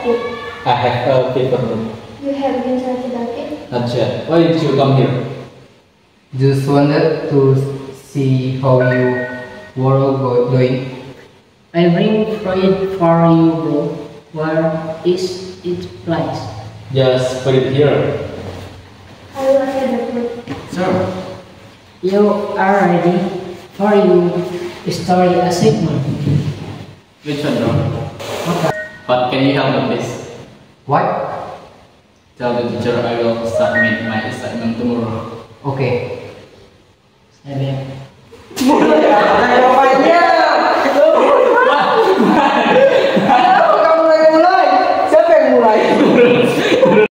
food. I have a fever. You have been Sakidake? Not yet. Why did you come here? Just wanted to see how you were doing. I bring fruit for you, bro. Where is its place? Just put it here. I will get the food. Sure. You are ready for your story assignment. Which one, bro? Okay. But can you help me, please? What? Tell the teacher I will submit my assignment tomorrow. Okay. Sabi,